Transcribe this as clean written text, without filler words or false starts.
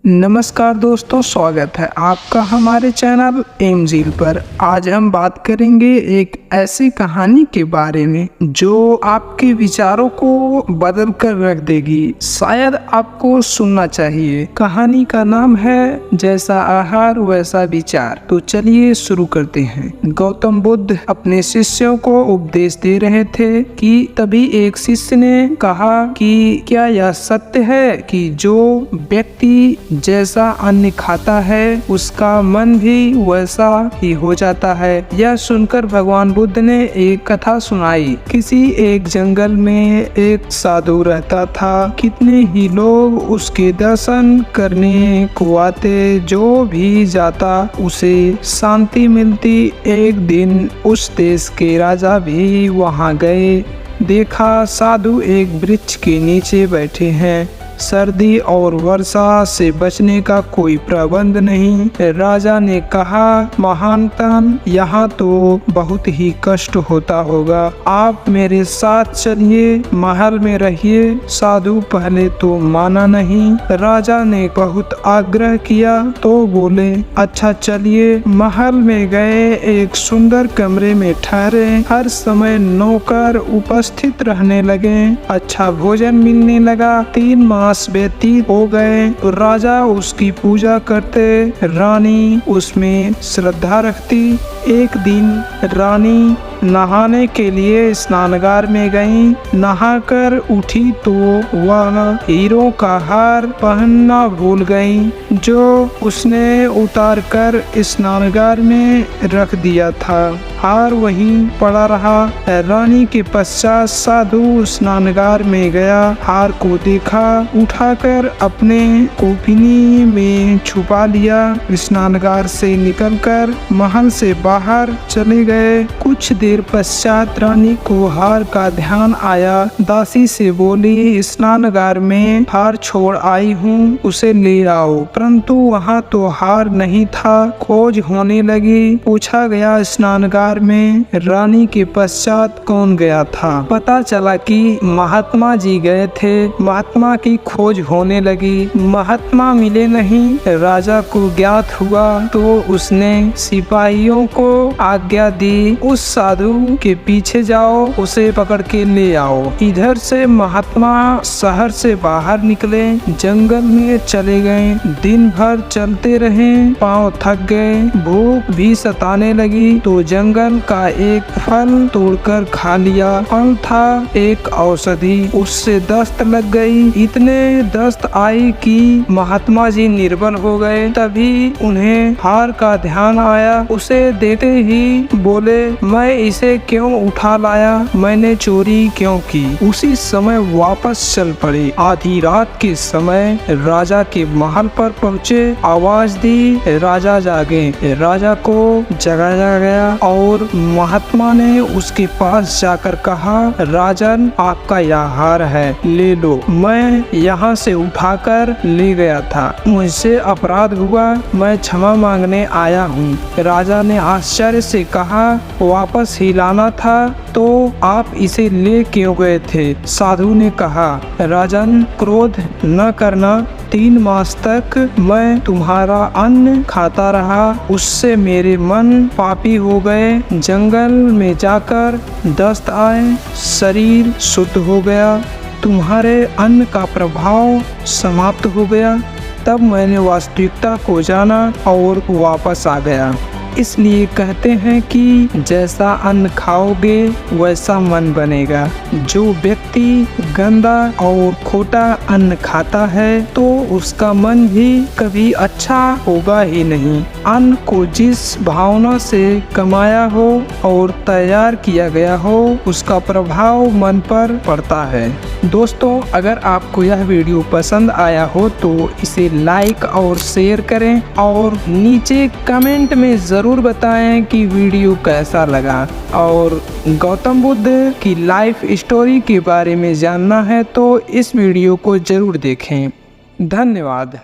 नमस्कार दोस्तों, स्वागत है आपका हमारे चैनल एमजील पर। आज हम बात करेंगे एक ऐसी कहानी के बारे में जो आपके विचारों को बदल कर रख देगी। शायद आपको सुनना चाहिए। कहानी का नाम है जैसा आहार वैसा विचार। तो चलिए शुरू करते हैं। गौतम बुद्ध अपने शिष्यों को उपदेश दे रहे थे कि तभी एक शिष्य ने कहा कि क्या यह सत्य है कि जो व्यक्ति जैसा अन्न खाता है उसका मन भी वैसा ही हो जाता है। यह सुनकर भगवान बुद्ध ने एक कथा सुनाई। किसी एक जंगल में एक साधु रहता था। कितने ही लोग उसके दर्शन करने को आते, जो भी जाता उसे शांति मिलती। एक दिन उस देश के राजा भी वहां गए। देखा साधु एक वृक्ष के नीचे बैठे हैं। सर्दी और वर्षा से बचने का कोई प्रबंध नहीं। राजा ने कहा, महानतम, यहाँ तो बहुत ही कष्ट होता होगा, आप मेरे साथ चलिए, महल में रहिए। साधु पहले तो माना नहीं। राजा ने बहुत आग्रह किया तो बोले, अच्छा चलिए। महल में गए, एक सुंदर कमरे में ठहरे। हर समय नौकर उपस्थित रहने लगे। अच्छा भोजन मिलने लगा। 3 मास व्यतीत हो गए। राजा उसकी पूजा करते, रानी उसमें श्रद्धा रखती। एक दिन रानी नहाने के लिए स्नानगार में गई। नहाकर उठी तो वह हीरों का हार पहनना भूल गई, जो उसने उतार कर स्नानगार में रख दिया था। हार वहीं पड़ा रहा। रानी के पश्चात साधु स्नानगार में गया। हार को देखा, उठाकर अपने कोपिनी में छुपा लिया। स्नानगार से निकलकर महल से बाहर चले गए। कुछ देर पश्चात रानी को हार का ध्यान आया। दासी से बोली, स्नानगार में हार छोड़ आई हूँ, उसे ले आओ। परंतु वहाँ तो हार नहीं था। खोज होने लगी। पूछा गया, स्नानगार में रानी के पश्चात कौन गया था? पता चला कि महात्मा जी गए थे। महात्मा की खोज होने लगी। महात्मा मिले नहीं। राजा को ज्ञात हुआ तो उसने सिपाहियों को आज्ञा दी, उस साधु के पीछे जाओ, उसे पकड़ के ले आओ। इधर से महात्मा शहर से बाहर निकले, जंगल में चले गए। दिन भर चलते रहे, पांव थक गए, भूख भी सताने लगी तो जंगल का एक फल तोड़कर खा लिया। फल था एक औषधि, उससे दस्त लग गई। इतने दस्त आई कि महात्मा जी निर्बल हो गए। तभी उन्हें हार का ध्यान आया। उसे देते ही बोले, मैं इसे क्यों उठा लाया, मैंने चोरी क्यों की? उसी समय वापस चल पड़े। आधी रात के समय राजा के महल पर पहुँचे। आवाज दी, राजा जागे। राजा को जगाया गया और महात्मा ने उसके पास जाकर कहा, राजन, आपका यह हार है, ले लो। मैं यहाँ से उठाकर ले गया था, मुझसे अपराध हुआ, मैं क्षमा मांगने आया हूँ। राजा ने आश्चर्य से कहा, वापस ही लाना था तो आप इसे ले क्यों गए थे? साधु ने कहा, राजन, क्रोध न करना। 3 मास तक मैं तुम्हारा अन्न खाता रहा, उससे मेरे मन पापी हो गए। जंगल में जाकर दस्त आए, शरीर शुद्ध हो गया, तुम्हारे अन्न का प्रभाव समाप्त हो गया। तब मैंने वास्तविकता को जाना और वापस आ गया। इसलिए कहते हैं कि जैसा अन्न खाओगे वैसा मन बनेगा। जो व्यक्ति गंदा और खोटा अन्न खाता है तो उसका मन भी कभी अच्छा होगा ही नहीं। अन्न को जिस भावना से कमाया हो और तैयार किया गया हो, उसका प्रभाव मन पर पड़ता है। दोस्तों, अगर आपको यह वीडियो पसंद आया हो तो इसे लाइक और शेयर करें और नीचे कमेंट में ज़रूर बताएं कि वीडियो कैसा लगा। और गौतम बुद्ध की लाइफ स्टोरी के बारे में जानना है तो इस वीडियो को ज़रूर देखें। धन्यवाद।